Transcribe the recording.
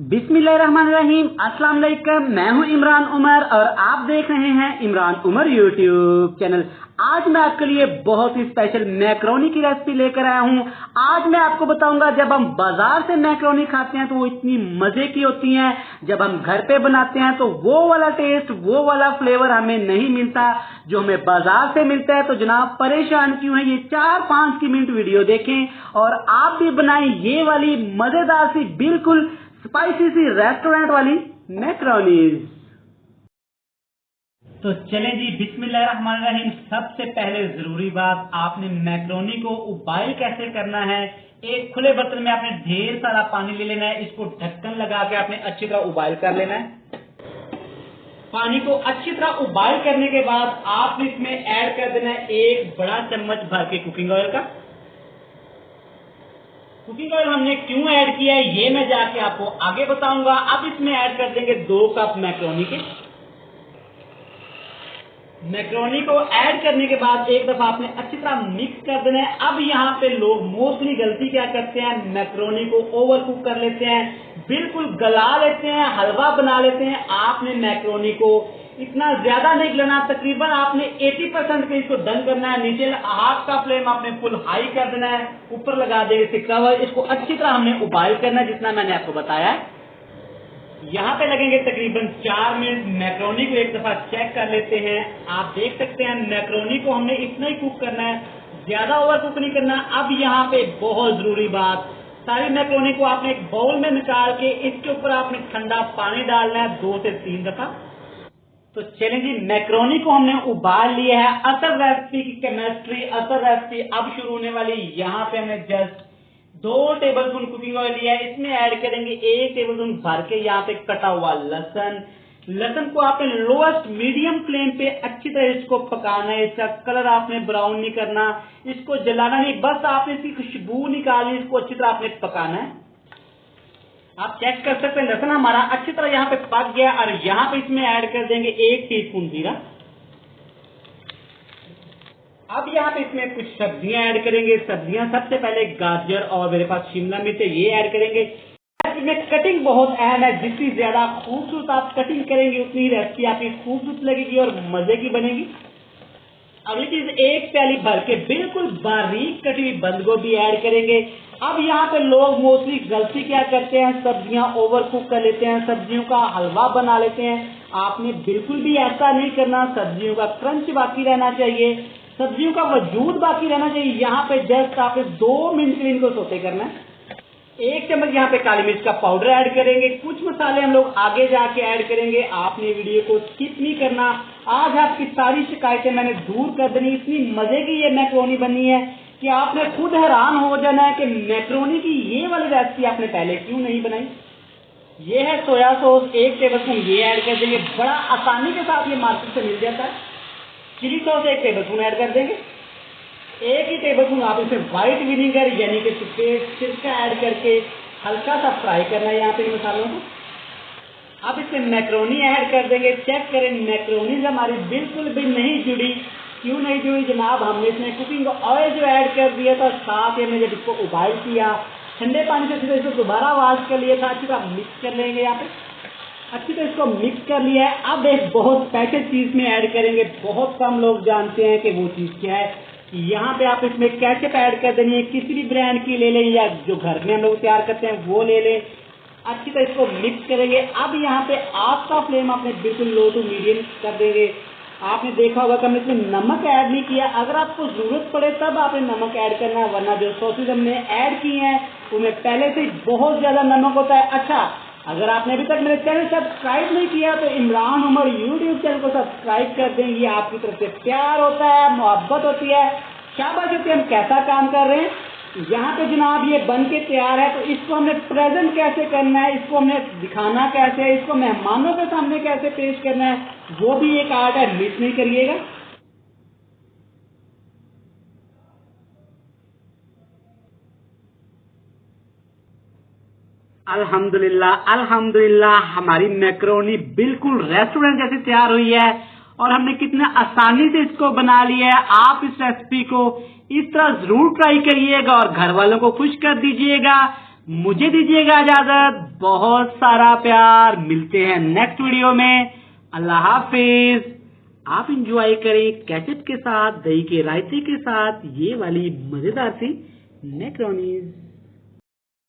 बिस्मिल्लाहिर्रहमानिर्रहीम। अस्सलाम वालेकुम। मैं हूं इमरान उमर और आप देख रहे हैं इमरान उमर यूट्यूब चैनल। आज मैं आपके लिए बहुत ही स्पेशल मैक्रोनी की रेसिपी लेकर आया हूं। आज मैं आपको बताऊंगा, जब हम बाजार से मैक्रोनी खाते हैं तो वो इतनी मजे की होती हैं, जब हम घर पे बनाते हैं तो वो वाला टेस्ट, वो वाला फ्लेवर हमें नहीं मिलता जो हमें बाजार से मिलता है। तो जनाब परेशान क्यों है, ये 4-5 की मिनट वीडियो देखें और आप भी बनाएं ये वाली मजेदार सी, बिल्कुल स्पाइसी सी रेस्टोरेंट वाली मैक्रोनीज। तो चलें जी, बिस्मिल्लाहिर्रहमानिर्रहीम। सबसे पहले जरूरी बात, आपने मैक्रोनी को उबाइल कैसे करना है। एक खुले बर्तन में आपने ढेर सारा पानी ले लेना है, इसको ढक्कन लगा के आपने अच्छी तरह उबाइल कर लेना है। पानी को अच्छी तरह उबाइल करने के बाद आपने इसमें ऐड कर देना है 1 बड़ा चम्मच भर के कुकिंग ऑयल का। कुकिंग ऑयल हमने क्यों ऐड किया है ये मैं जाके आपको आगे बताऊंगा। अब इसमें ऐड कर देंगे 2 कप मैक्रोनी के। मैक्रोनी को ऐड करने के बाद एक दफा आपने अच्छी तरह मिक्स कर देना है। अब यहाँ पे लोग मोस्टली गलती क्या करते हैं, मैक्रोनी को ओवर कुक कर लेते हैं, बिल्कुल गला लेते हैं, हलवा बना लेते हैं। आपने मैक्रोनी को इतना ज्यादा नहीं गलाना, तकरीबन आपने 80% पे इसको डन करना है। नीचे हाथ का फ्लेम आपने फुल हाई कर देना है, ऊपर लगा देंगे इसके कवर। इसको अच्छी तरह हमने उबाइल करना है, जितना मैंने आपको बताया है। यहाँ पे लगेंगे तकरीबन 4 मिनट। मैक्रोनी को एक दफा चेक कर लेते हैं। आप देख सकते हैं मैक्रोनी को हमने इतना ही कुक करना है, ज्यादा ओवर कुक नहीं करना। अब यहाँ पे बहुत जरूरी बात, सारी मैक्रोनी को आपने एक बाउल में निकाल के इसके ऊपर आपने ठंडा पानी डालना है 2 से 3 दफा। तो चलें जी, मैक्रोनी को हमने उबाल लिया है। असल रेसिपी की केमिस्ट्री, असल रेसिपी अब शुरू होने वाली। यहाँ पे हमने just 2 table spoon cooking oil लिया है, इसमें ऐड करेंगे 1 टेबल स्पून भर के यहाँ पे कटा हुआ लहसन। लहसन को आपने लोएस्ट मीडियम फ्लेम पे अच्छी तरह इसको पकाना है। इसका कलर आपने ब्राउन नहीं करना, इसको जलाना नहीं, बस आपने इसकी खुशबू निकालनी, इसको अच्छी तरह आपने पकाना है। आप चेक कर सकते हैं लहसुन हमारा अच्छी तरह यहाँ पे पक गया। और यहाँ पे इसमें ऐड कर देंगे 1 टीस्पून जीरा। अब यहाँ पे इसमें कुछ सब्जियां ऐड करेंगे। सब्जियां सबसे पहले गाजर और मेरे पास शिमला मिर्च है, ये ऐड करेंगे। इसमें कटिंग बहुत अहम है, जितनी ज्यादा खूबसूरत आप कटिंग करेंगे उतनी रेसिपी आपकी खूबसूरत लगेगी और मजे की बनेगी। अगली चीज, 1 प्याली भर के बिल्कुल बारीक कटी हुई बंद गोभी ऐड करेंगे। अब यहाँ पे लोग मोस्टली गलती क्या करते हैं, सब्जियां ओवर कुक कर लेते हैं, सब्जियों का हलवा बना लेते हैं। आपने बिल्कुल भी ऐसा नहीं करना, सब्जियों का क्रंच बाकी रहना चाहिए, सब्जियों का वजूद बाकी रहना चाहिए। यहाँ पे जस्ट आपने 2 मिनट के लिए इनको सोते करना है। 1 चम्मच यहाँ पे काली मिर्च का पाउडर ऐड करेंगे। कुछ मसाले हम लोग आगे जाके ऐड करेंगे, आपने वीडियो को स्किप नहीं करना। आज आपकी सारी शिकायतें मैंने दूर कर देनी। इतनी मजे की ये मैक्रोनी बनी है कि आपने खुद हैरान हो जाना है कि मैक्रोनी की ये वाली रेसिपी आपने पहले क्यों नहीं बनाई। ये है सोया सॉस 1 टेबल स्पून, ये ऐड कर देंगे। बड़ा आसानी के साथ ये मार्केट से मिल जाता है। Chilli sauce 1 tablespoon add कर देंगे। 1 ही टेबल स्पून आप इसमें व्हाइट विनीगर यानी कि सफेद सिरका ऐड करके हल्का सा फ्राई करना है यहाँ पे मसालों को। अब इसमें मैक्रोनी ऐड कर देंगे। चेक करें मैक्रोनीज हमारी बिल्कुल भी नहीं जुड़ी। क्यों नहीं जुड़ी जनाब, हमने इसमें कुकिंग ऑयल जो ऐड कर दिया था, साथ ही हमने जब इसको उबाल किया ठंडे पानी से सीधे इसको दोबारा वॉश कर लिया था। अच्छी तरह मिक्स कर लेंगे, यहाँ पे अच्छी तरह इसको मिक्स कर लिया है। अब एक बहुत स्पेशल चीज में ऐड करेंगे, बहुत कम लोग जानते हैं कि वो चीज क्या है। यहाँ पे आप इसमें केचप ऐड कर देनी है, किसी भी ब्रांड की ले लें या जो घर में हम लोग तैयार करते हैं वो ले लें। अच्छी तरह इसको मिक्स करेंगे। अब यहाँ पे आग का फ्लेम आपने बिल्कुल लो टू मीडियम कर देंगे। आपने देखा होगा कि हमने इसमें नमक ऐड नहीं किया, अगर आपको जरूरत पड़े तब आपने नमक ऐड करना है, वरना जो सॉसेज हमने ऐड किए हैं उनमें पहले से बहुत ज्यादा नमक होता है। अच्छा, अगर आपने अभी तक मेरे चैनल सब्सक्राइब नहीं किया तो इमरान उमर यूट्यूब चैनल को सब्सक्राइब कर दें। ये आपकी तरफ से प्यार होता है, मोहब्बत होती है, शाबाश होती है। हम कैसा काम कर रहे हैं। यहाँ पे जनाब ये बन के तैयार है, तो इसको हमने प्रेजेंट कैसे करना है, इसको हमने दिखाना कैसे है, इसको मेहमानों के सामने कैसे पेश करना है, वो भी एक आर्ट है, मिस नहीं करिएगा। अल्हम्दुलिल्लाह अल्हम्दुलिल्लाह, हमारी मैक्रोनी बिल्कुल रेस्टोरेंट जैसी तैयार हुई है और हमने कितने आसानी से इसको बना लिया है। आप इस रेसिपी को इस तरह जरूर ट्राई करिएगा और घर वालों को खुश कर दीजिएगा। मुझे दीजिएगा इजाजत, बहुत सारा प्यार। मिलते हैं नेक्स्ट वीडियो में। अल्लाह हाफिज। आप इंजॉय करें केचप के साथ, दही के रायते के साथ ये वाली मजेदार सी मैकरोनीज।